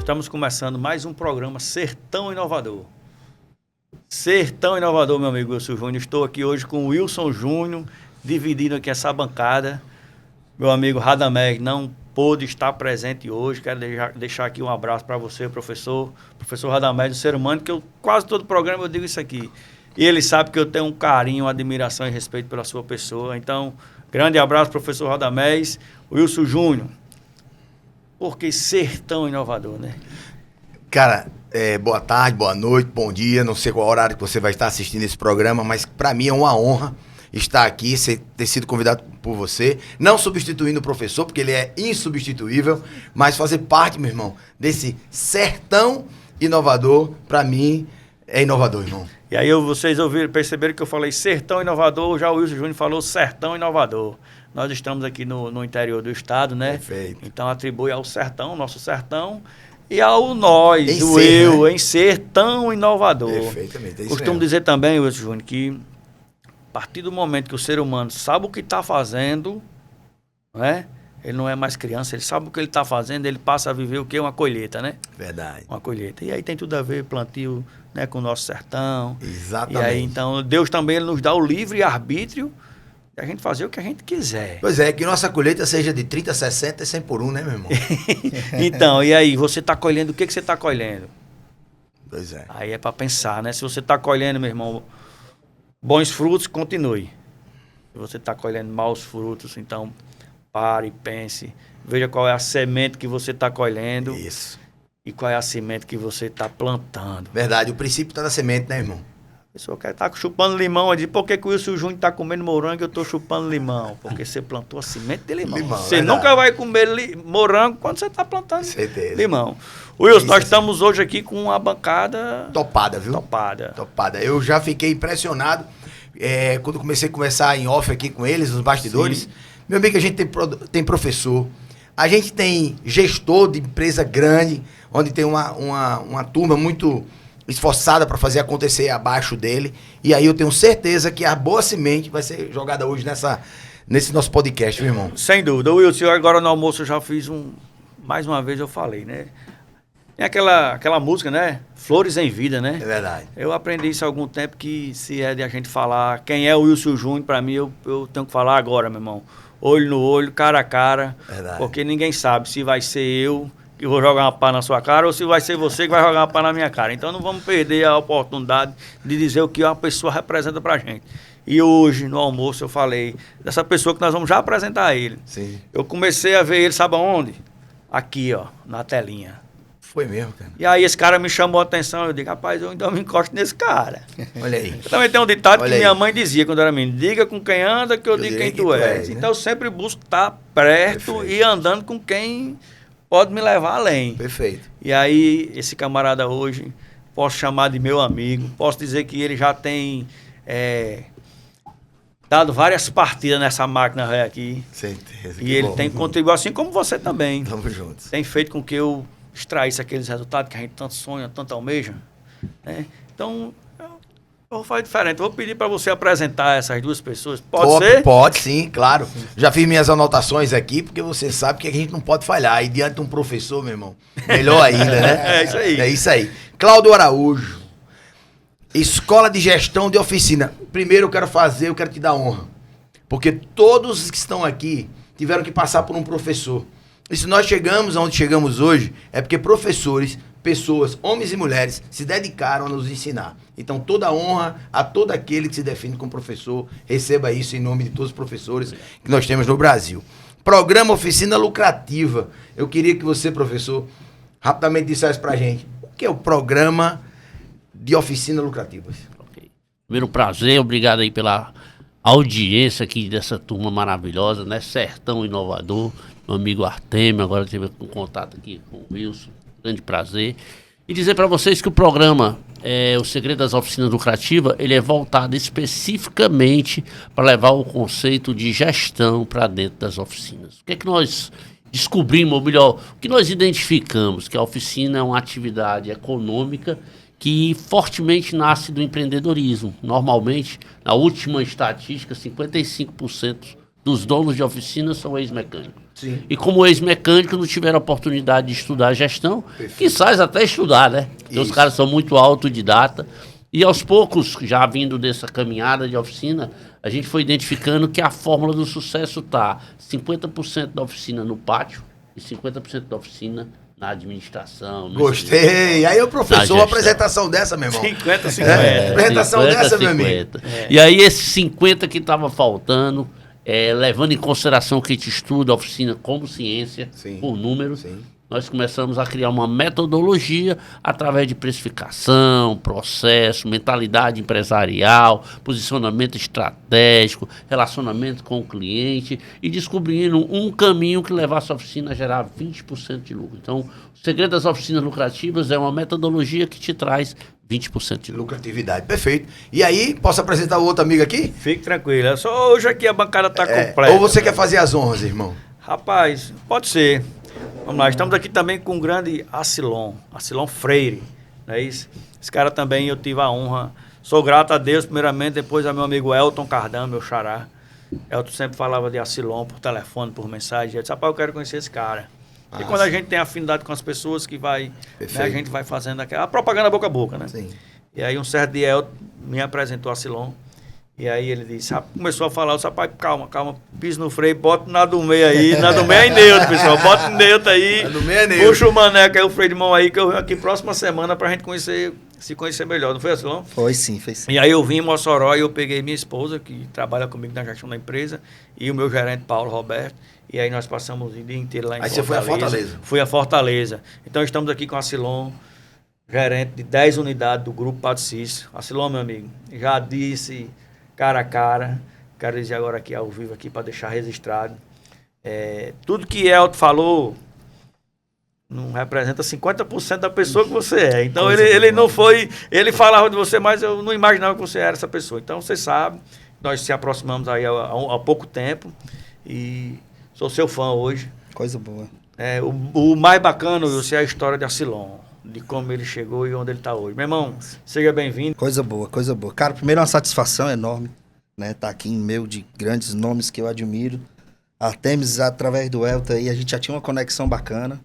Estamos começando mais um programa Sertão Inovador. Sertão Inovador, meu amigo Wilson Júnior. Estou aqui hoje com o Wilson Júnior, dividindo aqui essa bancada. Meu amigo Radamés não pôde estar presente hoje. Quero deixar aqui um abraço para você, professor. Professor Radamés, do Ser Humano, que quase todo programa eu digo isso aqui. E ele sabe que eu tenho um carinho, uma admiração e respeito pela sua pessoa. Então, grande abraço, professor Radamés. Wilson Júnior. Por que Sertão Inovador, né? Cara, boa tarde, boa noite, bom dia. Não sei qual horário que você vai estar assistindo esse programa, mas para mim é uma honra estar aqui, ter sido convidado por você. Não substituindo o professor, porque ele é insubstituível, mas fazer parte, meu irmão, desse Sertão Inovador, para mim, é inovador, irmão. E aí vocês perceberam que eu falei Sertão Inovador, já o Wilson Júnior falou Sertão Inovador. Nós estamos aqui no interior do estado, né? Perfeito. Então atribui ao sertão, nosso sertão, e ao nós, em o ser, eu, né? Em ser tão inovador. Perfeitamente. Costumo dizer também, Wilson Júnior, que a partir do momento que o ser humano sabe o que está fazendo, né? Ele não é mais criança, ele sabe o que ele está fazendo, ele passa a viver o quê? Uma colheita, né? Verdade. Uma colheita. E aí tem tudo a ver, plantio, né, com o nosso sertão. Exatamente. E aí, então, Deus também ele nos dá o livre arbítrio de a gente fazer o que a gente quiser. Pois é, que nossa colheita seja de 30, 60 e 100 por 1, né, meu irmão? Então, e aí, você está colhendo, o que você está colhendo? Pois é. Aí é para pensar, né? Se você está colhendo, meu irmão, bons frutos, continue. Se você está colhendo maus frutos, então pare, pense, veja qual é a semente que você está colhendo. Isso. E qual é a semente que você está plantando. Verdade, o princípio está na semente, né, irmão? A pessoa quer estar chupando limão, eu digo, por que o Wilson Júnior está comendo morango e eu estou chupando limão? Porque você plantou a semente de limão. Você verdade. nunca vai comer morango quando você está plantando certeza. Limão. Wilson, Isso nós assim. Estamos hoje aqui com uma bancada... Topada, viu? Topada. Eu já fiquei impressionado quando comecei a conversar em off aqui com eles, nos bastidores. Sim. Meu amigo, a gente tem professor, a gente tem gestor de empresa grande, onde tem uma turma muito esforçada para fazer acontecer abaixo dele. E aí eu tenho certeza que a boa semente vai ser jogada hoje nesse nosso podcast, meu irmão. Sem dúvida. Wilson, agora no almoço eu já fiz mais uma vez eu falei, né? Tem aquela música, né? Flores em Vida, né? É verdade. Eu aprendi isso há algum tempo, que se é de a gente falar quem é o Wilson Júnior, para mim, eu tenho que falar agora, meu irmão. Olho no olho, cara a cara. Verdade. Porque ninguém sabe se vai ser eu que vou jogar uma pá na sua cara ou se vai ser você que vai jogar uma pá na minha cara. Então não vamos perder a oportunidade de dizer o que uma pessoa representa pra gente. E hoje, no almoço, eu falei dessa pessoa que nós vamos já apresentar a ele. Sim. Eu comecei a ver ele, sabe aonde? Aqui, ó, na telinha. Foi mesmo, cara. E aí esse cara me chamou a atenção, eu digo, rapaz, eu ainda me encosto nesse cara. Olha aí. Eu também tenho um ditado Olha que aí. minha mãe dizia quando eu era menino, diga com quem anda que eu digo quem tu és. Né? Então eu sempre busco estar perto. Perfeito. E andando com quem pode me levar além. Perfeito. E aí esse camarada hoje, posso chamar de meu amigo, posso dizer que ele já tem dado várias partidas nessa máquina velha aqui. Certeza. E ele tem contribuído, assim como você também. Tamo juntos. Tem feito com que eu extraísse aqueles resultados que a gente tanto sonha, tanto almeja, né? Então, eu vou fazer diferente. Vou pedir para você apresentar essas duas pessoas. Pode ser? Pode, sim, claro. Já fiz minhas anotações aqui, porque você sabe que a gente não pode falhar. E diante de um professor, meu irmão, melhor ainda, né? É isso aí. É isso aí. Cláudio Araújo, Escola de Gestão de Oficina. Primeiro eu quero te dar honra. Porque todos os que estão aqui tiveram que passar por um professor. E se nós chegamos onde chegamos hoje, é porque professores, pessoas, homens e mulheres, se dedicaram a nos ensinar. Então, toda a honra a todo aquele que se define como professor, receba isso em nome de todos os professores que nós temos no Brasil. Programa Oficina Lucrativa. Eu queria que você, professor, rapidamente dissesse pra gente o que é o Programa de Oficina Lucrativas. Okay. Primeiro prazer, obrigado aí pela audiência aqui dessa turma maravilhosa, né? Sertão Inovador. Meu amigo Artemio, agora tive um contato aqui com o Wilson, grande prazer. E dizer para vocês que o programa, O Segredo das Oficinas Lucrativas, ele é voltado especificamente para levar o conceito de gestão para dentro das oficinas. O que é que nós descobrimos, ou melhor, o que nós identificamos? Que a oficina é uma atividade econômica que fortemente nasce do empreendedorismo. Normalmente, na última estatística, 55% dos donos de oficina são ex-mecânicos. Sim. E como ex-mecânico não tiveram a oportunidade de estudar gestão, quizás até estudar, né? Porque os caras são muito autodidata. E aos poucos, já vindo dessa caminhada de oficina, a gente foi identificando que a fórmula do sucesso está 50% da oficina no pátio e 50% da oficina na administração. Gostei. Aí o professor, uma gestão. apresentação dessa, meu irmão. 50-50. Apresentação dessa, meu amigo. E aí esses 50 que estava faltando, levando em consideração que a gente estuda a oficina como ciência, Sim. por números, Sim. nós começamos a criar uma metodologia através de precificação, processo, mentalidade empresarial, posicionamento estratégico, relacionamento com o cliente e descobrindo um caminho que levasse a oficina a gerar 20% de lucro. Então, o segredo das oficinas lucrativas é uma metodologia que te traz 20% de lucro. Lucratividade, perfeito. E aí, posso apresentar o outro amigo aqui? Fique tranquilo. Só hoje aqui a bancada tá completa. Ou você quer fazer as honras, irmão? Rapaz, pode ser. Vamos lá, estamos aqui também com o grande Acilon Freire, não é isso? Esse cara também eu tive a honra, sou grato a Deus primeiramente, depois ao meu amigo Elton Cardan, meu xará. Elton sempre falava de Acilon por telefone, por mensagem, eu disse, rapaz, eu quero conhecer esse cara. E quando a gente tem afinidade com as pessoas que vai, né, a gente vai fazendo a propaganda boca a boca, né? Sim. E aí um certo dia Elton me apresentou a Acilon. E aí ele disse, começou a falar, eu disse, rapaz, calma, piso no freio, bota na do meio aí, na do meio é neutro, pessoal, bota no neutro aí, Na do meio é neutro. puxa o maneco aí, o freio de mão aí, que eu venho aqui próxima semana pra gente se conhecer melhor, não foi assim, não? Foi sim, foi sim. E aí eu vim em Mossoró e eu peguei minha esposa, que trabalha comigo na gestão da empresa, e o meu gerente, Paulo Roberto, e aí nós passamos o dia inteiro lá em Fortaleza. Aí você foi a Fortaleza? Fui a Fortaleza. Então estamos aqui com a Acilon, gerente de 10 unidades do Grupo Padre Cícero. Acilon, meu amigo, já disse cara a cara, quero dizer agora aqui ao vivo aqui para deixar registrado. Tudo que Elton falou não representa 50% da pessoa que você é. Então ele não foi, ele falava de você, mas eu não imaginava que você era essa pessoa. Então você sabe, nós se aproximamos aí há pouco tempo e sou seu fã hoje. Coisa boa. O mais bacana, Wilson, é a história de Acilon, de como ele chegou e onde ele está hoje. Meu irmão, seja bem-vindo. Coisa boa, coisa boa. Cara, primeiro uma satisfação enorme, né? Tá aqui em meio de grandes nomes que eu admiro. Artemis, através do Elton aí, a gente já tinha uma conexão bacana.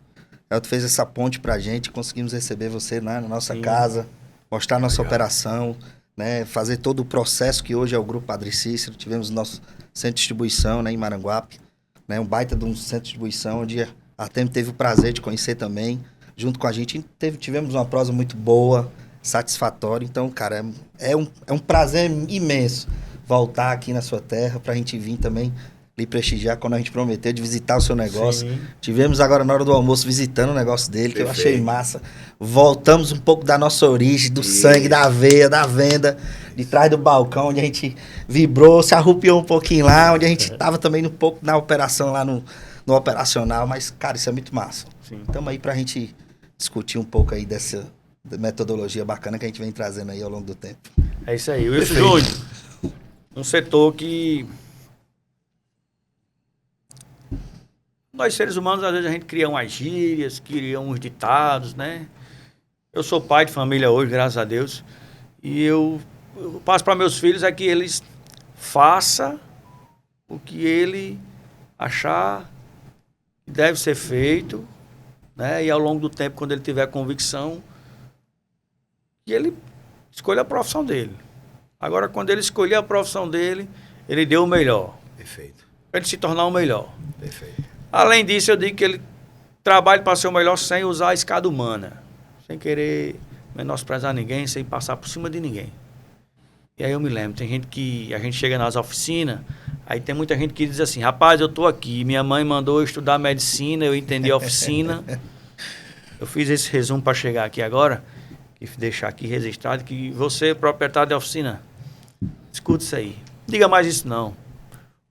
Elton fez essa ponte pra gente, conseguimos receber você lá na nossa casa, mostrar nossa operação, né? Fazer todo o processo que hoje é o Grupo Padre Cícero. Tivemos nosso centro de distribuição, né, em Maranguape, né? Um baita de um centro de distribuição, onde a Artemis teve o prazer de conhecer também. Junto com a gente, tivemos uma prosa muito boa, satisfatória. Então, cara, é um prazer imenso voltar aqui na sua terra pra gente vir também lhe prestigiar quando a gente prometeu de visitar o seu negócio. Sim. Tivemos agora na hora do almoço visitando o negócio dele, que eu Perfeito. achei massa. Voltamos um pouco da nossa origem, do sangue, da veia, da venda, de trás do balcão, onde a gente vibrou, se arrupiou um pouquinho lá, onde a gente tava também um pouco na operação lá no operacional. Mas, cara, isso é muito massa. Estamos aí pra gente discutir um pouco aí dessa metodologia bacana que a gente vem trazendo aí ao longo do tempo. É isso aí. Wilson Júnior, um setor que nós seres humanos, às vezes a gente cria umas gírias, cria uns ditados, né? Eu sou pai de família hoje, graças a Deus, e eu passo para meus filhos é que eles façam o que ele achar que deve ser feito, né? E ao longo do tempo, quando ele tiver convicção, que ele escolha a profissão dele. Agora, quando ele escolher a profissão dele, ele deu o melhor. Perfeito. Para ele se tornar o melhor. Perfeito. Além disso, eu digo que ele trabalhe para ser o melhor sem usar a escada humana. Sem querer menosprezar ninguém, sem passar por cima de ninguém. E aí eu me lembro, tem gente que a gente chega nas oficinas, aí tem muita gente que diz assim, rapaz, eu tô aqui, minha mãe mandou eu estudar medicina, eu entendi a oficina. Eu fiz esse resumo para chegar aqui agora, e deixar aqui registrado, que você, proprietário da oficina, escuta isso aí. Diga mais isso não.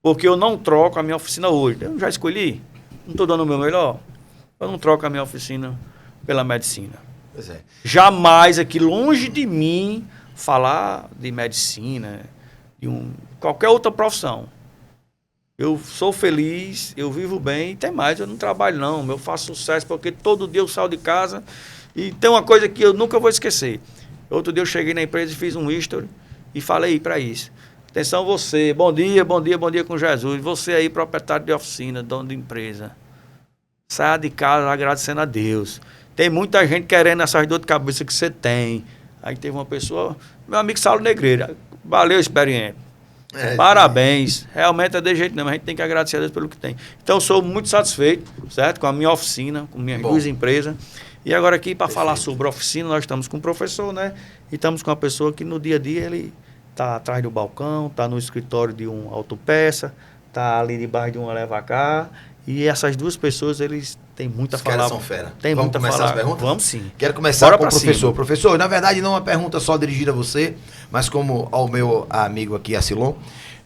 Porque eu não troco a minha oficina hoje. Eu já escolhi, não estou dando o meu melhor. Eu não troco a minha oficina pela medicina. Pois é. Jamais aqui, longe de mim, falar de medicina, de qualquer outra profissão. Eu sou feliz, eu vivo bem, e tem mais, eu não trabalho não, eu faço sucesso, porque todo dia eu saio de casa e tem uma coisa que eu nunca vou esquecer. Outro dia eu cheguei na empresa e fiz um history e falei para isso. Atenção você, bom dia, bom dia, bom dia com Jesus. Você aí, proprietário de oficina, dono de empresa. Saia de casa agradecendo a Deus. Tem muita gente querendo essas dor de cabeça que você tem. Aí teve uma pessoa, meu amigo Saulo Negreira, valeu, experiente. Parabéns. Realmente é de jeito não, mas a gente tem que agradecer a Deus pelo que tem. Então, eu sou muito satisfeito, certo? Com a minha oficina, com minhas duas empresas. E agora aqui, para falar sobre a oficina, nós estamos com um professor, né? E estamos com uma pessoa que no dia a dia, ele está atrás do balcão, está no escritório de um autopeça, está ali debaixo de um leva-cá. E essas duas pessoas, eles têm muito a falar. Os caras são fera. Tem Vamos muito a começar falar. as perguntas? Vamos sim. Quero começar Bora com o pra professor. cima. Professor, na verdade não é uma pergunta só dirigida a você, mas como ao meu amigo aqui, Acilon,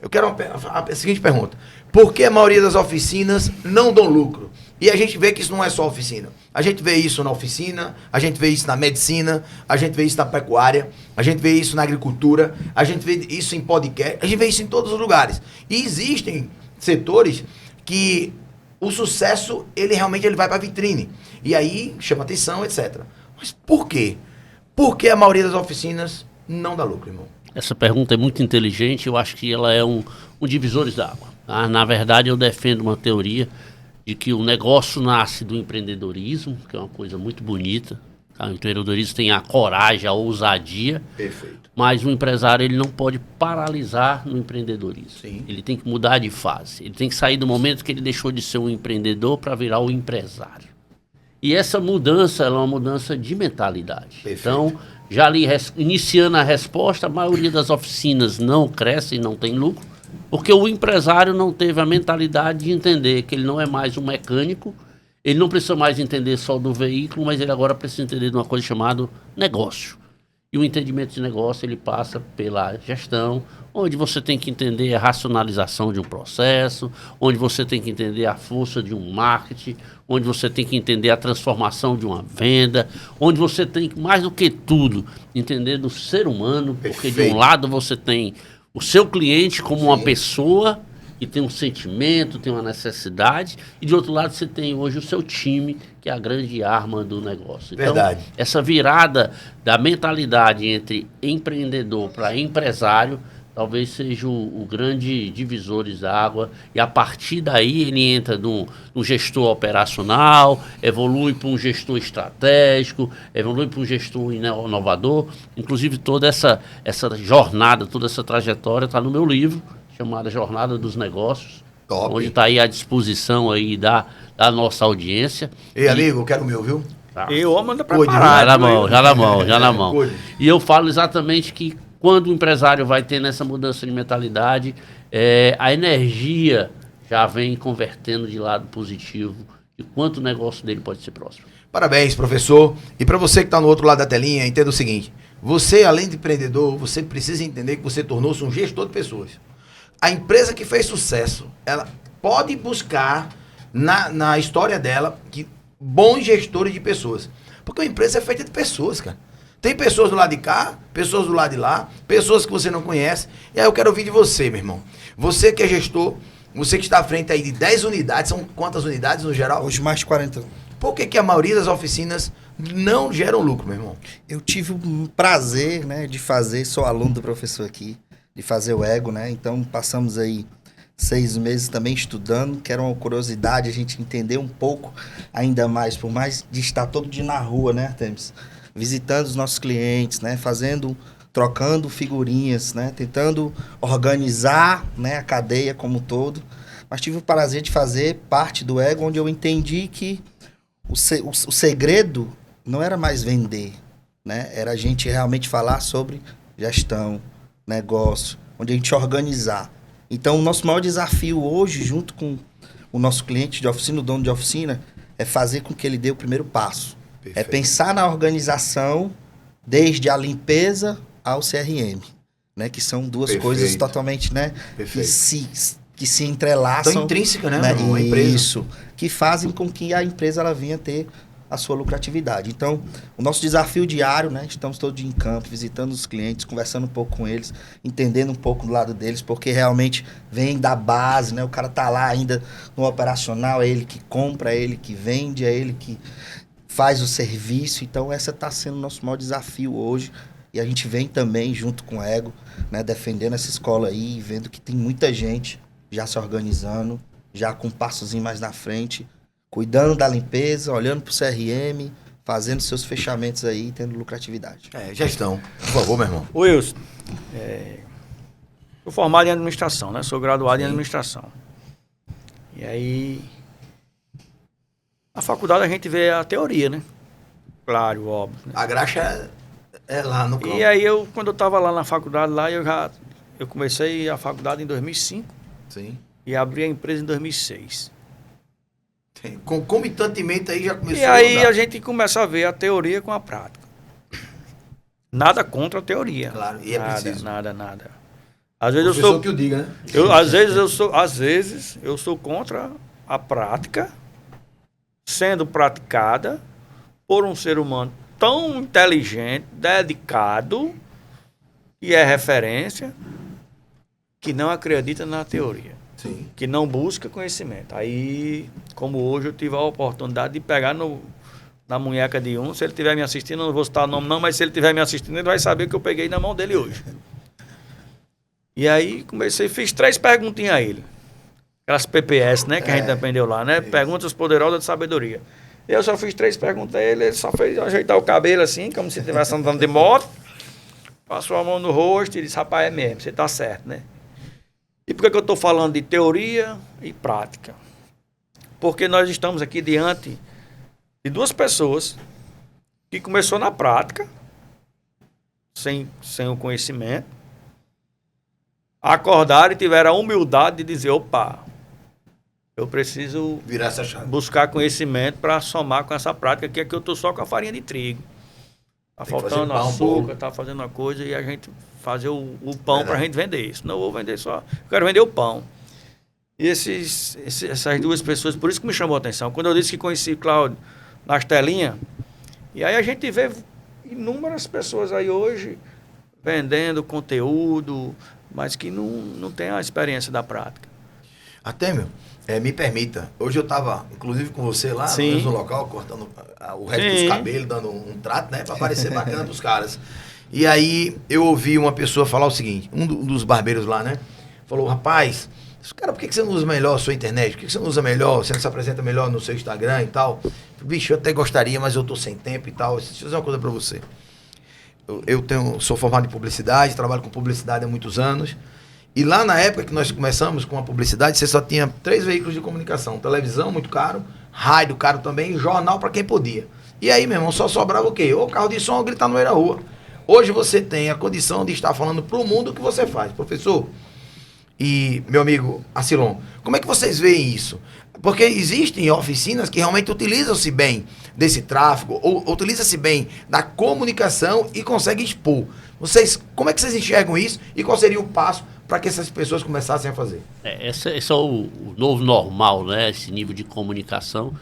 eu quero a seguinte pergunta. Por que a maioria das oficinas não dão lucro? E a gente vê que isso não é só oficina. A gente vê isso na oficina, a gente vê isso na medicina, a gente vê isso na pecuária, a gente vê isso na agricultura, a gente vê isso em podcast, a gente vê isso em todos os lugares. E existem setores que o sucesso, ele realmente vai para a vitrine. E aí chama atenção, etc. Mas por quê? Por que a maioria das oficinas não dá lucro, irmão? Essa pergunta é muito inteligente, eu acho que ela é um divisor d'água. Tá? Na verdade, eu defendo uma teoria de que o negócio nasce do empreendedorismo, que é uma coisa muito bonita. Tá? O empreendedorismo tem a coragem, a ousadia. Perfeito. Mas o empresário ele não pode paralisar no empreendedorismo. Sim. Ele tem que mudar de fase. Ele tem que sair do momento que ele deixou de ser um empreendedor para virar um empresário. E essa mudança ela é uma mudança de mentalidade. Perfeito. Então, já ali iniciando a resposta, a maioria das oficinas não cresce e não tem lucro, porque o empresário não teve a mentalidade de entender que ele não é mais um mecânico, ele não precisa mais entender só do veículo, mas ele agora precisa entender de uma coisa chamada negócio. E o entendimento de negócio ele passa pela gestão, onde você tem que entender a racionalização de um processo, onde você tem que entender a força de um marketing, onde você tem que entender a transformação de uma venda, onde você tem que, mais do que tudo, entender do ser humano, porque de um lado você tem o seu cliente como uma pessoa que tem um sentimento, tem uma necessidade, e de outro lado você tem hoje o seu time, que é a grande arma do negócio. Então, Verdade. essa virada da mentalidade entre empreendedor para empresário, talvez seja o grande divisor de água, e a partir daí ele entra num gestor operacional, evolui para um gestor estratégico, evolui para um gestor inovador. Inclusive toda essa jornada, toda essa trajetória está no meu livro, chamada Jornada dos Negócios, Top. onde está aí à disposição aí da nossa audiência. Ei, amigo, eu quero o meu, viu? Tá. Eu mando Cuide, preparado. Já na mão, já na mão. Cuide. E eu falo exatamente que quando o empresário vai ter nessa mudança de mentalidade, a energia já vem convertendo de lado positivo e quanto o negócio dele pode ser próximo. Parabéns, professor. E para você que está no outro lado da telinha, entenda o seguinte. Você, além de empreendedor, você precisa entender que você tornou-se um gestor de pessoas. A empresa que fez sucesso, ela pode buscar na história dela bons gestores de pessoas. Porque uma empresa é feita de pessoas, cara. Tem pessoas do lado de cá, pessoas do lado de lá, pessoas que você não conhece. E aí eu quero ouvir de você, meu irmão. Você que é gestor, você que está à frente aí de 10 unidades, são quantas unidades no geral? Hoje mais de 40. Por que a maioria das oficinas não geram lucro, meu irmão? Eu tive o prazer, né, de fazer, sou aluno do professor aqui, de fazer o ego, né? Então passamos aí 6 meses também estudando, que era uma curiosidade a gente entender um pouco ainda mais, por mais de estar todo dia na rua, né, Artemis? Visitando os nossos clientes, né, trocando figurinhas, né, tentando organizar, né, a cadeia como um todo. Mas tive o prazer de fazer parte do ego, onde eu entendi que o segredo não era mais vender, né, era a gente realmente falar sobre gestão, negócio, onde a gente organizar. Então, o nosso maior desafio hoje, junto com o nosso cliente de oficina, o dono de oficina, é fazer com que ele dê o primeiro passo. Perfeito. É pensar na organização, desde a limpeza ao CRM, né? Que são duas Perfeito. coisas totalmente, né? Que se entrelaçam. Tão intrínseca, né? Uma empresa. Isso. Que fazem com que a empresa ela venha ter a sua lucratividade. Então, o nosso desafio diário, né? Estamos todos em campo, visitando os clientes, conversando um pouco com eles, entendendo um pouco do lado deles, porque realmente vem da base, né? O cara tá lá ainda no operacional, é ele que compra, é ele que vende, é ele que faz o serviço. Então, essa está sendo o nosso maior desafio hoje. E a gente vem também, junto com o Ego, né, defendendo essa escola aí, vendo que tem muita gente já se organizando, já com um passozinho mais na frente, cuidando da limpeza, olhando para o CRM, fazendo seus fechamentos aí, tendo lucratividade. Gestão. Por favor, meu irmão. Wilson, sou formado em administração, né? Sou graduado em administração. E aí, na faculdade a gente vê a teoria, né? Claro, óbvio. Né? A graxa é lá no campo. E aí, quando eu estava lá na faculdade, eu comecei a faculdade em 2005 Sim. e abri a empresa em 2006. Concomitantemente aí já começou E aí andar. a gente começa a ver a teoria com a prática. Nada contra a teoria. Claro, e é nada, preciso. Nada. Às vezes Professor eu sou que o diga, né? às vezes eu sou contra a prática sendo praticada por um ser humano tão inteligente, dedicado, que é referência, que não acredita na teoria, Sim. que não busca conhecimento. Aí, como hoje eu tive a oportunidade de pegar na munheca de um, se ele estiver me assistindo, eu não vou citar o nome não, mas se ele estiver me assistindo, ele vai saber que eu peguei na mão dele hoje. E aí fiz 3 perguntinhas a ele. Aquelas PPS, né, que a gente aprendeu lá, né? Perguntas poderosas de sabedoria. Eu só fiz 3 perguntas a ele só fez ajeitar o cabelo assim, como se estivesse andando de moto, passou a mão no rosto e disse, rapaz, é mesmo, você tá certo, né? E por que eu estou falando de teoria e prática? Porque nós estamos aqui diante de 2 pessoas que começou na prática, sem o conhecimento, acordaram e tiveram a humildade de dizer, opa, eu preciso Virar essa chave. buscar conhecimento para somar com essa prática, que aqui eu estou só com a farinha de trigo. Tá Tem que faltando fazer pão, açúcar, bolo. tá fazendo uma coisa e a gente fazer o pão para a gente vender isso. Não vou vender só, eu quero vender o pão. E essas 2 pessoas, por isso que me chamou a atenção. Quando eu disse que conheci o Cláudio nas telinhas, e aí a gente vê inúmeras pessoas aí hoje vendendo conteúdo, mas que não tem a experiência da prática. Até, me permita. Hoje eu estava, inclusive, com você lá no Sim. mesmo local, cortando o resto Sim. dos cabelos, dando um trato, né? Pra parecer bacana pros caras. E aí eu ouvi uma pessoa falar o seguinte, um dos barbeiros lá, né? Falou, rapaz, cara, por que você não usa melhor a sua internet? Por que você não usa melhor, você não se apresenta melhor no seu Instagram e tal? Bicho, eu até gostaria, mas eu tô sem tempo e tal. Deixa eu dizer uma coisa pra você. Sou formado em publicidade, trabalho com publicidade há muitos anos. E lá na época que nós começamos com a publicidade, você só tinha 3 veículos de comunicação. Televisão, muito caro, rádio, caro também, jornal para quem podia. E aí, meu irmão, só sobrava o quê? Ou carro de som ou gritar no meio da rua. Hoje você tem a condição de estar falando para o mundo o que você faz. Professor e meu amigo Acilon, como é que vocês veem isso? Porque existem oficinas que realmente utilizam-se bem desse tráfego, ou utilizam-se bem da comunicação e conseguem expor. Como é que vocês enxergam isso e qual seria o passo para que essas pessoas começassem a fazer? Esse é o novo normal, né? Esse nível de comunicação,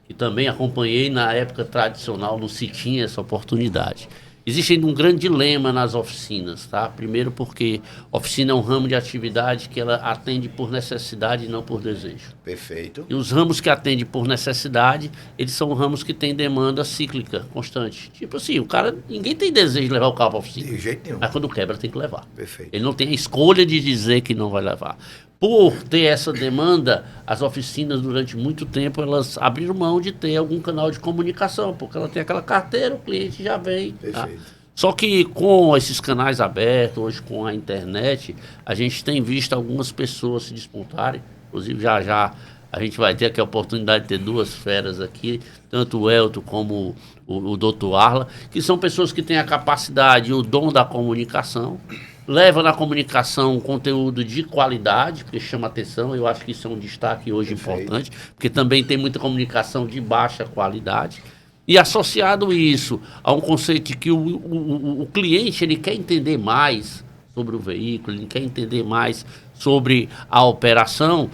que também acompanhei na época tradicional, não se tinha essa oportunidade. Existe um grande dilema nas oficinas, tá? Primeiro porque oficina é um ramo de atividade que ela atende por necessidade e não por desejo. Perfeito. E os ramos que atendem por necessidade, eles são ramos que têm demanda cíclica, constante. Tipo assim, ninguém tem desejo de levar o carro para a oficina. De jeito nenhum. Mas quando quebra, tem que levar. Perfeito. Ele não tem a escolha de dizer que não vai levar. Por ter essa demanda, as oficinas, durante muito tempo, elas abriram mão de ter algum canal de comunicação, porque ela tem aquela carteira, o cliente já vem. Tá? Perfeito. Só que com esses canais abertos, hoje com a internet, a gente tem visto algumas pessoas se despontarem. Inclusive, já a gente vai ter aqui a oportunidade de ter 2 feras aqui, tanto o Elton como o Dr. Arla, que são pessoas que têm a capacidade e o dom da comunicação, leva na comunicação um conteúdo de qualidade, porque chama atenção, eu acho que isso é um destaque hoje importante, porque também tem muita comunicação de baixa qualidade. E associado isso a um conceito de que o cliente ele quer entender mais sobre o veículo, ele quer entender mais sobre a operação,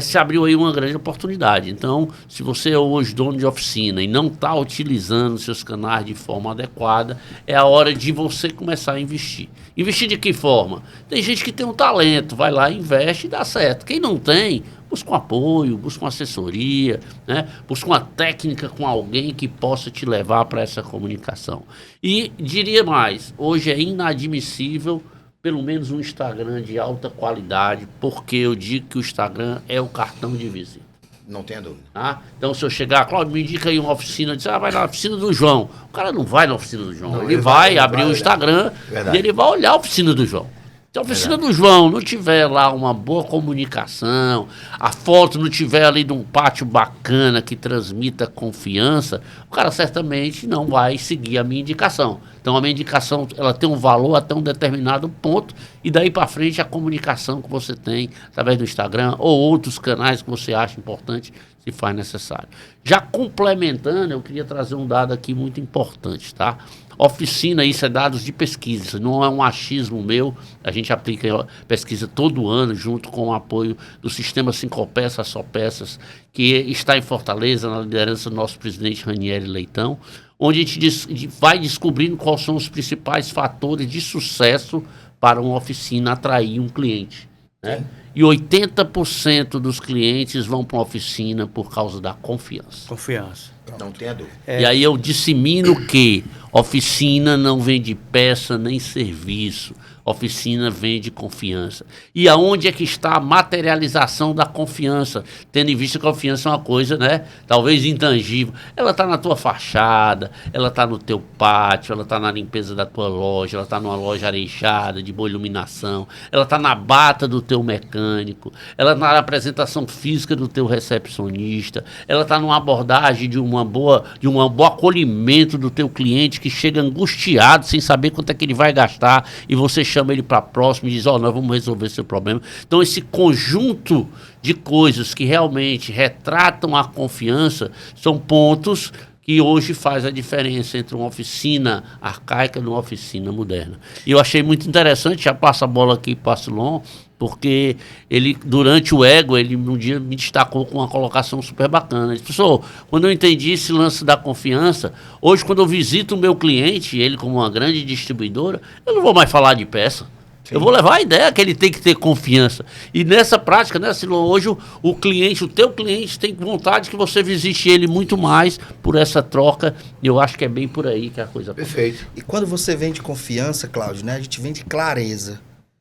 se abriu aí uma grande oportunidade. Então, se você é hoje dono de oficina e não está utilizando seus canais de forma adequada, é a hora de você começar a investir. Investir de que forma? Tem gente que tem um talento, vai lá, investe e dá certo. Quem não tem, busca um apoio, busca uma assessoria, né? Busca uma técnica com alguém que possa te levar para essa comunicação. E diria mais, hoje é inadmissível pelo menos um Instagram de alta qualidade, porque eu digo que o Instagram é o cartão de visita. Não tenha dúvida. Tá? Então, se eu chegar, Cláudio, me indica aí uma oficina, diz, vai na oficina do João. O cara não vai na oficina do João, Não, ele vai abrir vai o olhar. Instagram Verdade. e ele vai olhar a oficina do João. Se a oficina do João não tiver lá uma boa comunicação, a foto não tiver ali de um pátio bacana que transmita confiança, o cara certamente não vai seguir a minha indicação. Então a minha indicação, ela tem um valor até um determinado ponto e daí para frente a comunicação que você tem através do Instagram ou outros canais que você acha importante se faz necessário. Já complementando, eu queria trazer um dado aqui muito importante, tá? Oficina, isso é dados de pesquisa, isso não é um achismo meu, a gente aplica pesquisa todo ano junto com o apoio do Sistema Cinco Peças, Só Peças, que está em Fortaleza, na liderança do nosso presidente Ranieri Leitão, onde a gente vai descobrindo quais são os principais fatores de sucesso para uma oficina atrair um cliente, né? E 80% dos clientes vão para uma oficina por causa da confiança. Confiança. Não tenha dúvida. E aí eu dissemino que oficina não vende peça nem serviço. Oficina vende confiança. E aonde é que está a materialização da confiança? Tendo em vista que a confiança é uma coisa, né? Talvez intangível. Ela está na tua fachada, ela está no teu pátio, ela está na limpeza da tua loja, ela está numa loja arejada, de boa iluminação, ela está na bata do teu mecânico, ela está na apresentação física do teu recepcionista, ela está numa abordagem de um bom acolhimento do teu cliente que chega angustiado, sem saber quanto é que ele vai gastar, e você chama ele para próximo e diz, nós vamos resolver seu problema. Então esse conjunto de coisas que realmente retratam a confiança são pontos que hoje faz a diferença entre uma oficina arcaica e uma oficina moderna. E eu achei muito interessante, já passo a bola aqui para o Silon, porque ele, durante o Ego, ele um dia me destacou com uma colocação super bacana. Ele disse, professor, quando eu entendi esse lance da confiança, hoje quando eu visito o meu cliente, ele como uma grande distribuidora, eu não vou mais falar de peça. Sim. Eu vou levar a ideia que ele tem que ter confiança. E nessa prática, né, Silon, hoje o cliente, o teu cliente tem vontade que você visite ele muito mais por essa troca. E eu acho que é bem por aí que a coisa... Perfeito. E quando você vende confiança, Cláudio, né, a gente vende clareza.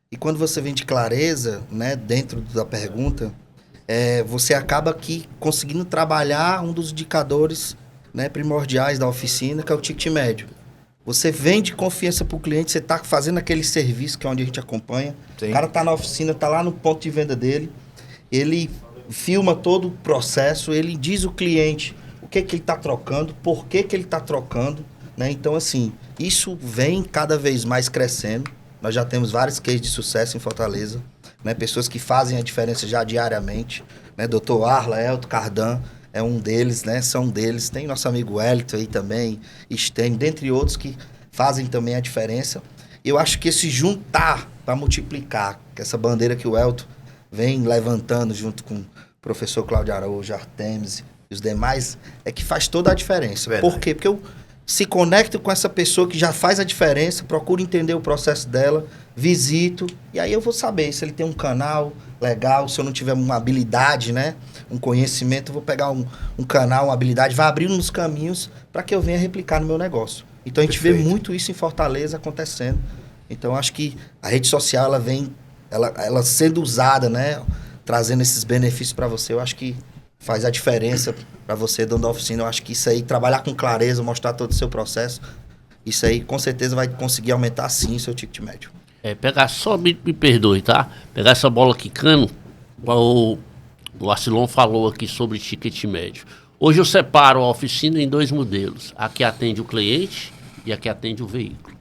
E quando você vende clareza, né, dentro da pergunta, você acaba aqui conseguindo trabalhar um dos indicadores, né, primordiais da oficina, que é o ticket médio. Você vende confiança para o cliente, você está fazendo aquele serviço que é onde a gente acompanha. Sim. O cara está na oficina, está lá no ponto de venda dele, ele filma todo o processo, ele diz o cliente o que ele está trocando, por que ele está trocando, né? Então, assim, isso vem cada vez mais crescendo. Nós já temos vários cases de sucesso em Fortaleza, né? Pessoas que fazem a diferença já diariamente, né? Dr. Arla, Elton Cardan é um deles, né? São deles. Tem nosso amigo Wellington aí também, Sten, dentre outros que fazem também a diferença. Eu acho que esse juntar para multiplicar, que essa bandeira que o Elton vem levantando junto com o professor Cláudio Araújo, Artemis e os demais, é que faz toda a diferença. Verdade. Por quê? Porque eu se conecto com essa pessoa que já faz a diferença, procuro entender o processo dela, visito, e aí eu vou saber se ele tem um canal legal, se eu não tiver uma habilidade, né, um conhecimento, eu vou pegar um canal, uma habilidade, vai abrindo uns caminhos para que eu venha replicar no meu negócio. Então a gente vê muito isso em Fortaleza acontecendo. Então acho que a rede social, ela vem, ela sendo usada, né, trazendo esses benefícios para você, eu acho que faz a diferença para você, dono da oficina. Eu acho que isso aí, trabalhar com clareza, mostrar todo o seu processo, isso aí com certeza vai conseguir aumentar sim o seu ticket médio. Pegar só, me perdoe, tá? Pegar essa bola quicando, o Arcilon falou aqui sobre ticket médio. Hoje eu separo a oficina em dois modelos. A que atende o cliente e a que atende o veículo.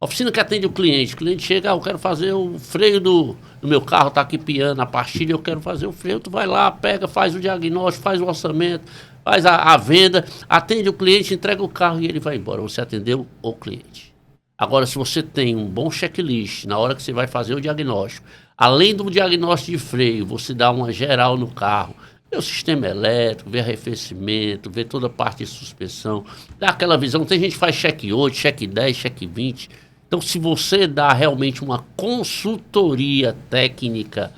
A oficina que atende o cliente chega, eu quero fazer o freio do meu carro, tá aqui piando a pastilha, eu quero fazer o freio, tu vai lá, pega, faz o diagnóstico, faz o orçamento, faz a venda, atende o cliente, entrega o carro e ele vai embora. Você atendeu o cliente. Agora, se você tem um bom checklist na hora que você vai fazer o diagnóstico, além do diagnóstico de freio, você dá uma geral no carro, vê o sistema elétrico, vê arrefecimento, vê toda a parte de suspensão, dá aquela visão. Tem gente que faz check 8, check 10, check 20. Então, se você dá realmente uma consultoria técnica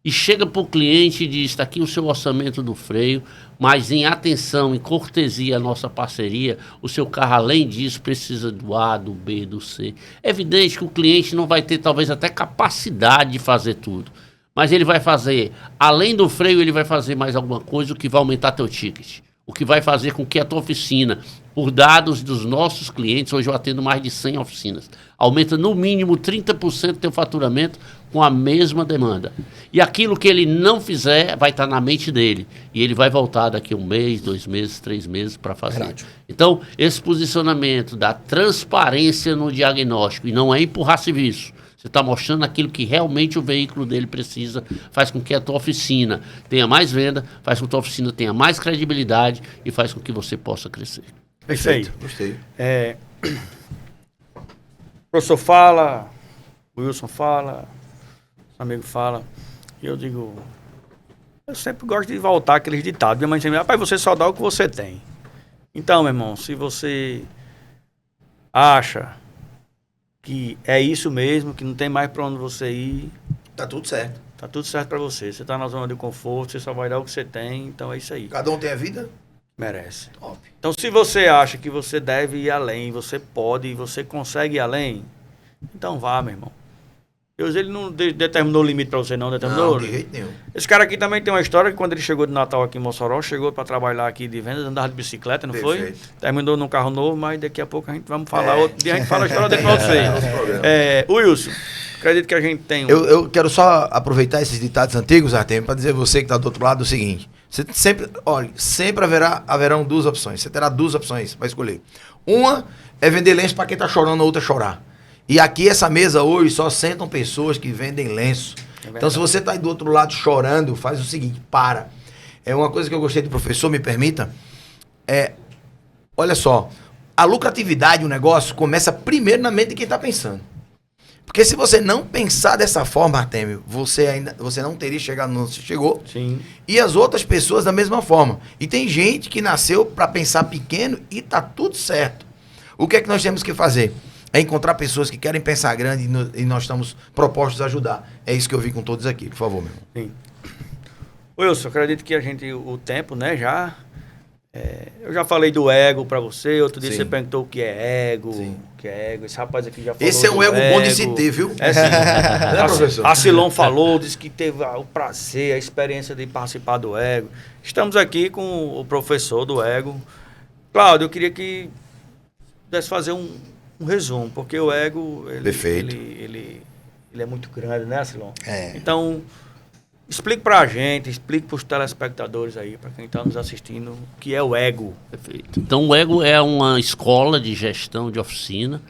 e chega para o cliente e diz, está aqui o seu orçamento do freio, mas em atenção, em cortesia à nossa parceria, o seu carro, além disso, precisa do A, do B, do C. É evidente que o cliente não vai ter, talvez, até capacidade de fazer tudo. Mas ele vai fazer, além do freio, ele vai fazer mais alguma coisa, o que vai aumentar teu ticket. O que vai fazer com que a tua oficina, por dados dos nossos clientes, hoje eu atendo mais de 100 oficinas, aumenta no mínimo 30% do teu faturamento com a mesma demanda. E aquilo que ele não fizer vai estar na mente dele. E ele vai voltar daqui a 1 mês, 2 meses, 3 meses para fazer. Verdade. Então, esse posicionamento da transparência no diagnóstico, e não é empurrar serviço. Você está mostrando aquilo que realmente o veículo dele precisa, faz com que a tua oficina tenha mais venda, faz com que a tua oficina tenha mais credibilidade e faz com que você possa crescer. Perfeito. Gostei. O professor fala, o Wilson fala, o amigo fala, e eu digo, eu sempre gosto de voltar aqueles ditados. Minha mãe sempre diz, rapaz, você só dá o que você tem. Então, meu irmão, se você acha que é isso mesmo, que não tem mais para onde você ir, Tá tudo certo. tá tudo certo para você. Você tá na zona de conforto, você só vai dar o que você tem, então é isso aí. Cada um tem a vida? Merece. Top. Então, se você acha que você deve ir além, você pode e você consegue ir além, então vá, meu irmão. Deus, ele não determinou o limite para você, não determinou? Não, de jeito nenhum. Esse cara aqui também tem uma história que quando ele chegou de Natal aqui em Mossoró, chegou para trabalhar aqui de vendas, andava de bicicleta, não Perfeito. foi? Terminou num carro novo, mas daqui a pouco a gente vamos falar. Outro dia a gente fala a história dele para você. Wilson, acredito que a gente tem Eu quero só aproveitar esses ditados antigos, Artemio, para dizer a você que está do outro lado o seguinte. Você sempre, olha, sempre haverão 2 opções. Você terá 2 opções para escolher. Uma é vender lenço para quem está chorando, a outra é chorar. E aqui, essa mesa hoje, só sentam pessoas que vendem lenço. Então, se você está aí do outro lado chorando, faz o seguinte, para. É uma coisa que eu gostei do professor, me permita. Olha só, a lucratividade, o negócio, começa primeiro na mente de quem está pensando. Porque se você não pensar dessa forma, Artemio, você não teria chegado onde você chegou. Sim. E as outras pessoas da mesma forma. E tem gente que nasceu para pensar pequeno e tá tudo certo. O que é que nós temos que fazer? É encontrar pessoas que querem pensar grande e nós estamos propostos a ajudar. É isso que eu vi com todos aqui, por favor, meu irmão. Sim. Wilson, acredito que o tempo, né, já... eu já falei do ego pra você, outro dia Sim. você perguntou o que é ego, Sim. o que é ego. Esse rapaz aqui já falou Esse é um do ego bom de se ter, viu? É sim. Né, professor? A Silon falou, disse que teve o prazer, a experiência de participar do ego. Estamos aqui com o professor do ego. Cláudio, eu queria que pudesse fazer um resumo, porque o ego, Perfeito. ele é muito grande, né, Silon? É. Então, explique pra gente, explique pros telespectadores aí, pra quem está nos assistindo, o que é o ego. Perfeito. Então, o Ego é uma escola de gestão de oficina.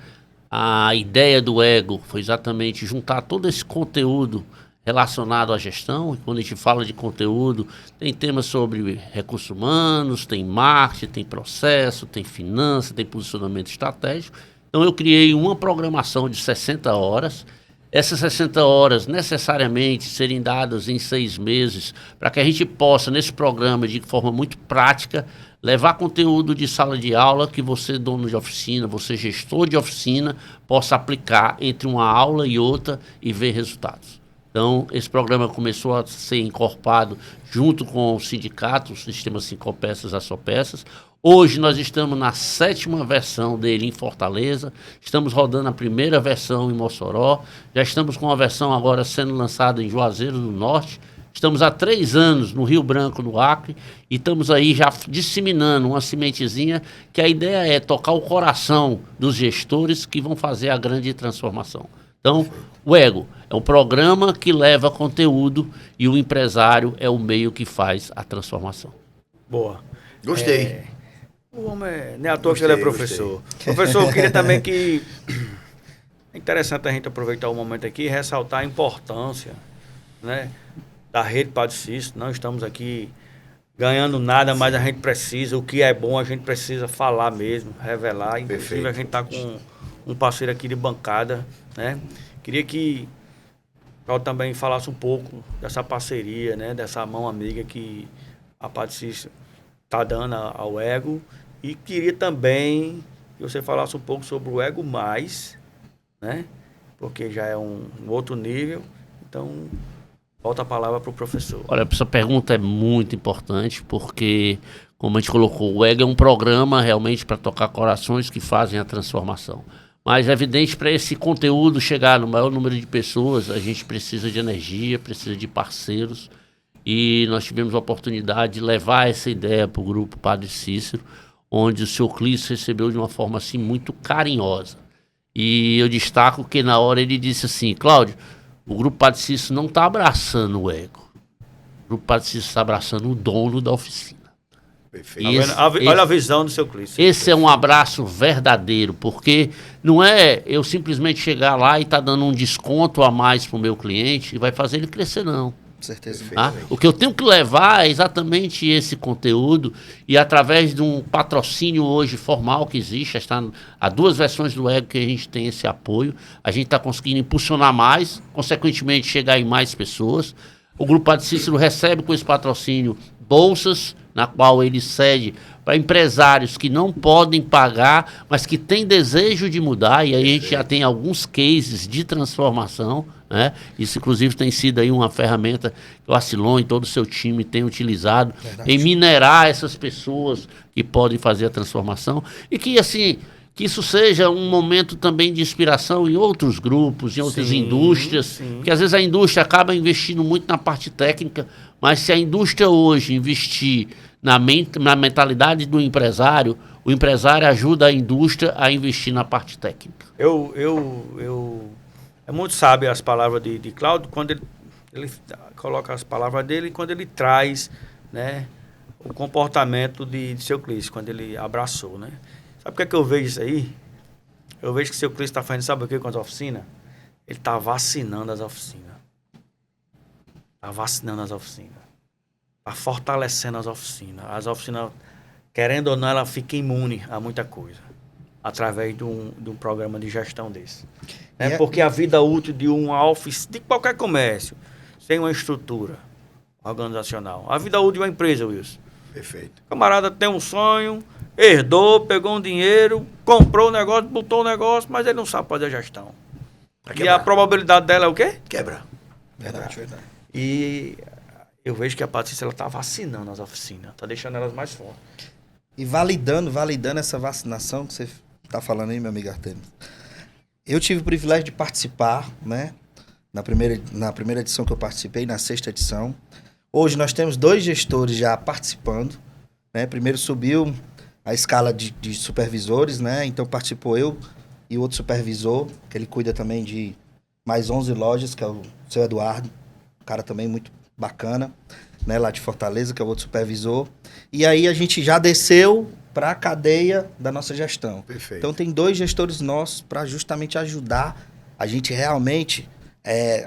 A ideia do Ego foi exatamente juntar todo esse conteúdo relacionado à gestão. E quando a gente fala de conteúdo, tem temas sobre recursos humanos, tem marketing, tem processo, tem finança, tem posicionamento estratégico. Então, eu criei uma programação de 60 horas. Essas 60 horas necessariamente serem dadas em 6 meses, para que a gente possa, nesse programa, de forma muito prática, levar conteúdo de sala de aula que você, dono de oficina, você, gestor de oficina, possa aplicar entre uma aula e outra e ver resultados. Então, esse programa começou a ser incorporado junto com o sindicato, o Sistema 5 Peças, Açopeças. Hoje nós estamos na 7ª versão dele em Fortaleza, estamos rodando a primeira versão em Mossoró, já estamos com a versão agora sendo lançada em Juazeiro do Norte, estamos há 3 anos no Rio Branco, no Acre, e estamos aí já disseminando uma sementezinha que a ideia é tocar o coração dos gestores que vão fazer a grande transformação. Então, o Ego é um programa que leva conteúdo e o empresário é o meio que faz a transformação. Boa. Gostei. O homem não é à toa que ele é professor. Professor, eu queria também que... É interessante a gente aproveitar o momento aqui e ressaltar a importância, né, da Rede Padre Cícero. Não estamos aqui ganhando nada, mas a gente precisa, o que é bom, a gente precisa falar mesmo, revelar. Inclusive, Perfeito. a gente está com um parceiro aqui de bancada, né? Queria que eu também falasse um pouco dessa parceria, né, dessa mão amiga que a Padre Cícero está dando ao Ego. E queria também que você falasse um pouco sobre o Ego Mais, né? Porque já é um outro nível. Então, Volta a palavra para o professor. Olha, essa pergunta é muito importante, porque, como a gente colocou, o EG é um programa realmente para tocar corações que fazem a transformação. Mas é evidente, para esse conteúdo chegar no maior número de pessoas, a gente precisa de energia, precisa de parceiros. E nós tivemos a oportunidade de levar essa ideia para o grupo Padre Cícero, onde o seu Clício recebeu de uma forma assim muito carinhosa. E eu destaco que na hora ele disse assim: Cláudio, o grupo Padre Cícero não está abraçando o ego. O grupo Padre Cícero está abraçando o dono da oficina. Perfeito. Olha a visão do seu Clício. Esse é um abraço verdadeiro, porque não é eu simplesmente chegar lá e estar dando um desconto a mais para o meu cliente e vai fazer ele crescer, não. Com certeza. Tá? O que eu tenho que levar é exatamente esse conteúdo, e através de um patrocínio hoje formal que existe, há 2 versões do Ego que a gente tem esse apoio, a gente está conseguindo impulsionar mais, consequentemente chegar em mais pessoas. O Grupo Padre Cícero recebe com esse patrocínio bolsas, na qual ele cede para empresários que não podem pagar, mas que têm desejo de mudar, e aí a gente já tem alguns cases de transformação, né? Isso, inclusive, tem sido aí uma ferramenta que o Arcilon e todo o seu time tem utilizado em minerar essas pessoas que podem fazer a transformação, e que, assim, que isso seja um momento também de inspiração em outros grupos, em outras indústrias, porque às vezes a indústria acaba investindo muito na parte técnica, mas se a indústria hoje investir na mentalidade do empresário, o empresário ajuda a indústria a investir na parte técnica. É muito sábio as palavras de Cláudio, quando ele coloca as palavras dele e quando ele traz, né, o comportamento de seu Clício, quando ele abraçou, né? Sabe por que eu vejo isso aí? Eu vejo que seu Clício está fazendo, sabe o que com as oficinas? Ele está vacinando as oficinas. Está vacinando as oficinas. Está fortalecendo as oficinas. As oficinas, querendo ou não, ela fica imune a muita coisa. Através de um programa de gestão desse. Porque a vida útil de uma oficina, de qualquer comércio, sem uma estrutura organizacional. A vida útil de uma empresa, Wilson. Perfeito. O camarada tem um sonho, herdou, pegou um dinheiro, comprou o negócio, botou o negócio, mas ele não sabe fazer a gestão. E a probabilidade dela é o quê? Quebra. Verdade. E eu vejo que a Patrícia ela está vacinando as oficinas, está deixando elas mais fortes. E validando essa vacinação que você está falando aí, meu amigo Artemis. Eu tive o privilégio de participar, né? Na primeira edição que eu participei, na 6ª edição. Hoje nós temos 2 gestores já participando, né? Primeiro subiu a escala de supervisores, né? Então participou eu e outro supervisor, que ele cuida também de mais 11 lojas, que é o seu Eduardo, um cara também muito bacana, né? Lá de Fortaleza, que é o outro supervisor. E aí a gente já desceu para a cadeia da nossa gestão. Perfeito. Então tem 2 gestores nossos para justamente ajudar a gente realmente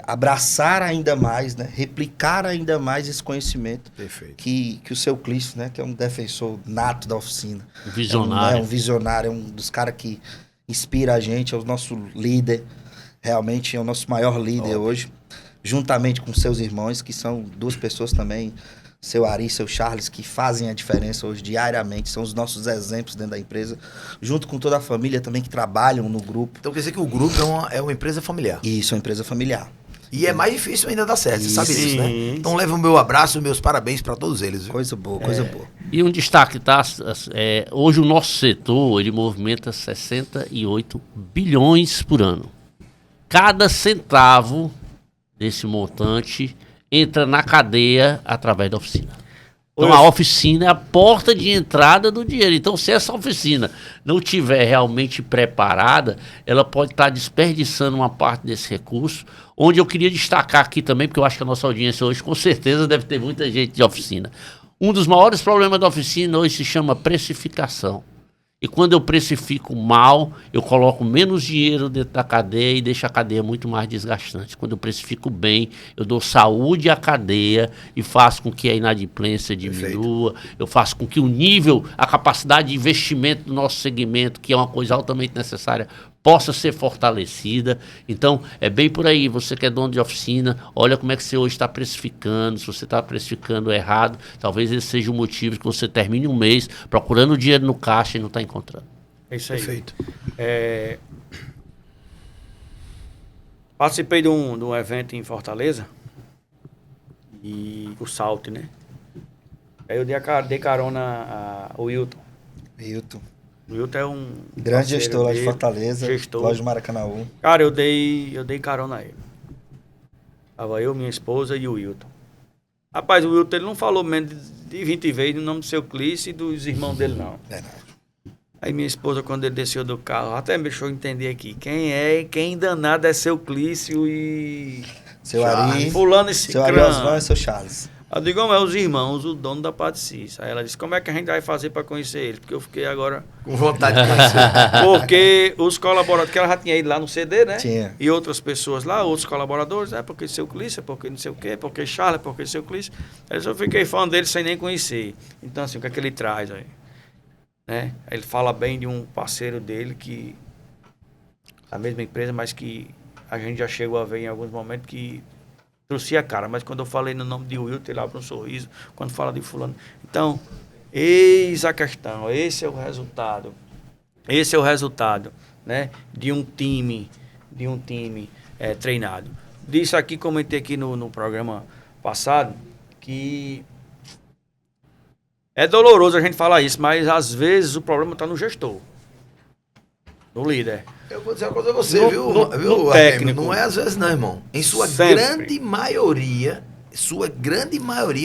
abraçar ainda mais, né? Replicar ainda mais esse conhecimento. Perfeito. Que o seu Clício, né? Que é um defensor nato da oficina. Visionário. É um visionário, é um dos caras que inspira a gente, é o nosso líder, realmente é o nosso maior líder hoje, juntamente com seus irmãos, que são 2 pessoas também, seu Ari, seu Charles, que fazem a diferença hoje diariamente, são os nossos exemplos dentro da empresa, junto com toda a família também que trabalham no grupo. Então quer dizer que o grupo é uma empresa familiar. Isso, é uma empresa familiar. E é mais difícil ainda dar certo, você sabe Sim. disso, né? Então leva o meu abraço, meus parabéns para todos eles. Viu? Coisa boa, coisa boa. E um destaque, tá? Hoje o nosso setor, ele movimenta 68 bilhões por ano. Cada centavo desse montante entra na cadeia através da oficina. Então a oficina é a porta de entrada do dinheiro. Então se essa oficina não tiver realmente preparada, ela pode estar desperdiçando uma parte desse recurso, onde eu queria destacar aqui também, porque eu acho que a nossa audiência hoje com certeza deve ter muita gente de oficina. Um dos maiores problemas da oficina hoje se chama precificação. E quando eu precifico mal, eu coloco menos dinheiro dentro da cadeia e deixo a cadeia muito mais desgastante. Quando eu precifico bem, eu dou saúde à cadeia e faço com que a inadimplência diminua, eu faço com que o nível, a capacidade de investimento do nosso segmento, que é uma coisa altamente necessária, possa ser fortalecida. Então, é bem por aí. Você que é dono de oficina, olha como é que você hoje está precificando. Se você está precificando errado, talvez esse seja o motivo que você termine um mês procurando dinheiro no caixa e não está encontrando. É isso aí. Perfeito. Participei de um evento em Fortaleza e o Salt, né? Aí eu dei carona ao Wilton. Hilton. O Wilton é um Grande parceiro gestor lá de dele, Fortaleza. gestor. Loja de Maracanãú. Cara, eu dei carona a ele. Tava eu, minha esposa e o Wilton. Rapaz, o Wilton ele não falou menos de 20 vezes no nome do seu Clício e dos irmãos dele, não. Verdade. Aí minha esposa, quando ele desceu do carro, até me deixou entender aqui. Quem danado é seu Clício e... Seu Ari, fulano e seu Ari cicrano. Osvan e seu Charles. Eu digo, é os irmãos, o dono da Patricis. Aí ela disse, como é que a gente vai fazer para conhecer eles? Porque eu fiquei agora... Com vontade de conhecer. Porque os colaboradores, que ela já tinha ido lá no CD, né? Tinha. E outras pessoas lá, outros colaboradores, porque seu Clício, porque não sei o quê, porque Charles, porque seu Clício. Aí eu fiquei fã dele sem nem conhecer. Então, assim, o que é que ele traz aí? Né? Ele fala bem de um parceiro dele que... A mesma empresa, mas que a gente já chegou a ver em alguns momentos que... trouxe a cara, mas quando eu falei no nome de Wilton, ele abre um sorriso, quando fala de fulano. Então, eis a questão, esse é o resultado. Esse é o resultado, né, de um time treinado. Disso aqui, comentei aqui no programa passado, que é doloroso a gente falar isso, mas às vezes o problema está no gestor, no líder. Eu vou dizer uma coisa a você, No- viu, no- viu, no Artemio? técnico. Não é às vezes não, irmão. Em sua Sempre. grande maioria,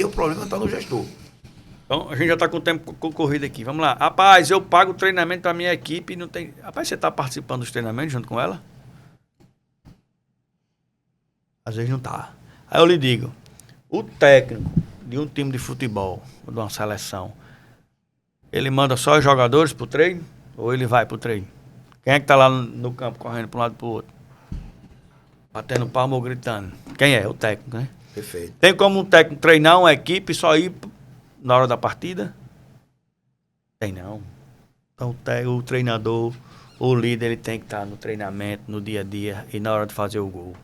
o problema está no gestor. Então, a gente já está com o tempo corrido aqui. Vamos lá. Rapaz, eu pago o treinamento para minha equipe e não tem... Rapaz, você está participando dos treinamentos junto com ela? Às vezes não tá. Aí eu lhe digo, o técnico de um time de futebol, ou de uma seleção, ele manda só os jogadores pro treino ou ele vai pro treino? Quem é que tá lá no campo correndo para um lado e pro outro? Batendo palma ou gritando? Quem é? O técnico, né? Perfeito. Tem como um técnico treinar uma equipe e só ir na hora da partida? Tem não. Então o treinador, o líder, ele tem que estar no treinamento, no dia a dia e na hora de fazer o gol.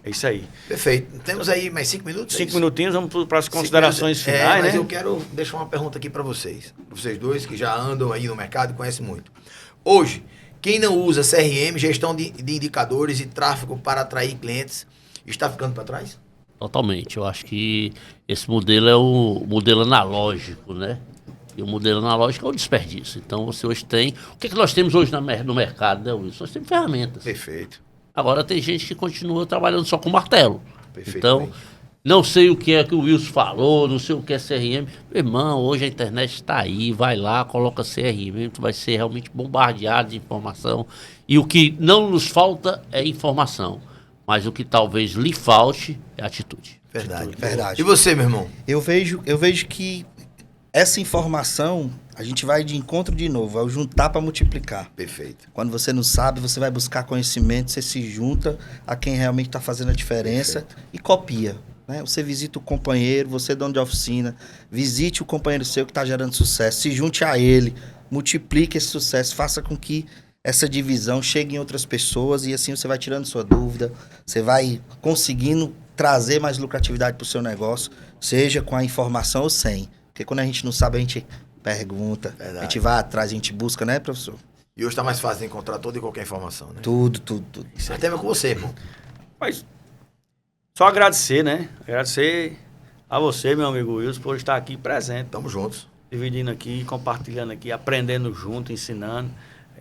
É isso aí. Perfeito. Temos aí mais 5 minutos? 5 isso? minutinhos, vamos para as 5 considerações minutos. finais, Mas né? eu quero deixar uma pergunta aqui para vocês. Vocês dois que já andam aí no mercado e conhecem muito. Hoje, quem não usa CRM, gestão de indicadores e tráfego para atrair clientes, está ficando para trás? Totalmente. Eu acho que esse modelo é o modelo analógico, né? E o modelo analógico é o desperdício. Então, você hoje tem... O que, é que nós temos hoje no mercado, né, Wilson? Nós temos ferramentas. Perfeito. Agora, tem gente que continua trabalhando só com martelo. Perfeitamente. Então, não sei o que é que o Wilson falou, não sei o que é CRM. Meu irmão, hoje a internet está aí, vai lá, coloca CRM, tu vai ser realmente bombardeado de informação. E o que não nos falta é informação. Mas o que talvez lhe falte é atitude. Verdade. Verdade. E você, meu irmão? Eu vejo que essa informação, a gente vai de encontro de novo, é o juntar para multiplicar. Perfeito. Quando você não sabe, você vai buscar conhecimento, você se junta a quem realmente está fazendo a diferença e copia. Né? Você visita o companheiro, você é dono de oficina, visite o companheiro seu que está gerando sucesso, se junte a ele, multiplique esse sucesso, faça com que essa divisão chegue em outras pessoas e assim você vai tirando sua dúvida, você vai conseguindo trazer mais lucratividade para o seu negócio, seja com a informação ou sem. Porque quando a gente não sabe, a gente pergunta, Verdade. a gente vai atrás, a gente busca, né, professor? E hoje está mais fácil de encontrar toda e qualquer informação, né? Tudo. Até mesmo com você, irmão. Mas só agradecer, né? Agradecer a você, meu amigo Wilson, por estar aqui presente, Tamo juntos. dividindo aqui, compartilhando aqui, aprendendo junto, ensinando.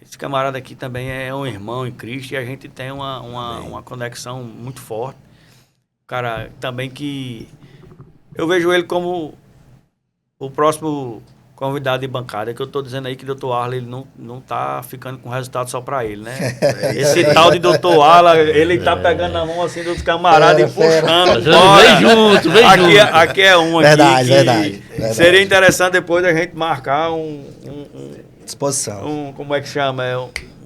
Esse camarada aqui também é um irmão em Cristo e a gente tem uma conexão muito forte. Cara, também que eu vejo ele como o próximo convidado de bancada, que eu tô dizendo aí que o Dr. Arla, ele não tá ficando com resultado só pra ele, né? Esse tal de Dr. Arla, ele tá pegando na mão assim dos camaradas e puxando. Vem junto, vem junto. Aqui é um Verdade, aqui que verdade. seria interessante depois a gente marcar Disposição. como é que chama?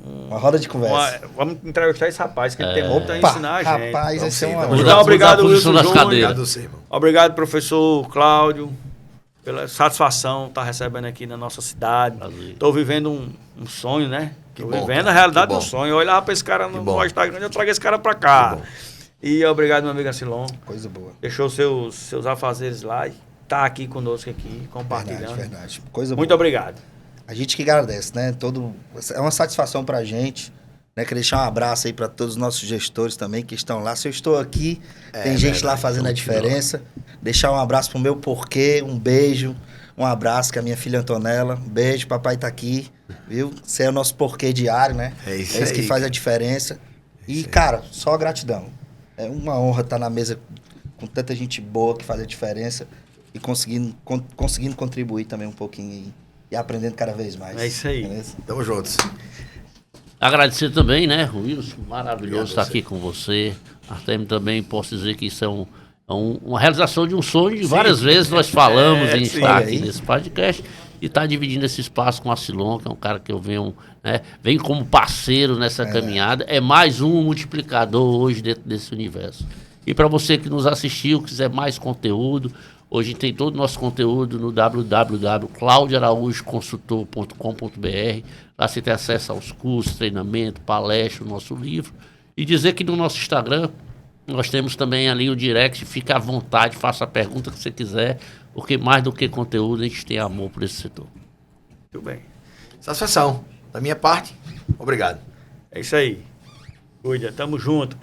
Uma roda de conversa. Vamos entrevistar esse rapaz, que ele tem muito a Opa, ensinar a gente. rapaz, Vamos esse é sim, uma... vamos Então, obrigado, Mudar a posição Wilson das Júnior. cadeiras. Obrigado a você, irmão. Obrigado, professor Cláudio, pela satisfação estar recebendo aqui na nossa cidade. Prazer. Estou vivendo um sonho, né? Que Estou bom, vivendo cara, a realidade que bom. do sonho. Eu olhava para esse cara Que no bom. Instagram, eu trago esse cara para cá. Que bom. E obrigado, meu amigo Acilon. Coisa boa. Deixou seus afazeres lá e está aqui conosco aqui, compartilhando. Verdade. Coisa Muito boa. obrigado. A gente que agradece, né? É uma satisfação pra gente. Né? Queria deixar um abraço aí para todos os nossos gestores também que estão lá. Se eu estou aqui, tem gente lá fazendo a diferença. Deixar um abraço pro meu porquê, um beijo, um abraço, que é a minha filha Antonella. Um beijo, papai tá aqui, viu? Você é o nosso porquê diário, né? É isso que aí. faz a diferença. E, cara, só gratidão. É uma honra estar na mesa com tanta gente boa que faz a diferença e conseguindo contribuir também um pouquinho e aprendendo cada vez mais. É isso aí. Beleza? Tamo juntos. Agradecer também, né, Wilson? Maravilhoso Obrigado estar você. aqui com você. Artemio também, posso dizer que isso é uma realização de um sonho. E várias vezes nós falamos em sim. estar Olha aqui aí. nesse podcast e estar dividindo esse espaço com a Silon, que é um cara que eu venho, né, vem como parceiro nessa caminhada. É mais um multiplicador hoje dentro desse universo. E para você que nos assistiu, quiser mais conteúdo, hoje tem todo o nosso conteúdo no www.claudiaraújoconsultor.com.br. Lá você tem acesso aos cursos, treinamento, palestra, o nosso livro. E dizer que no nosso Instagram nós temos também ali o direct. Fica à vontade, faça a pergunta que você quiser, porque mais do que conteúdo, a gente tem amor por esse setor. Muito bem. Satisfação. Da minha parte, obrigado. É isso aí. Cuida, tamo junto.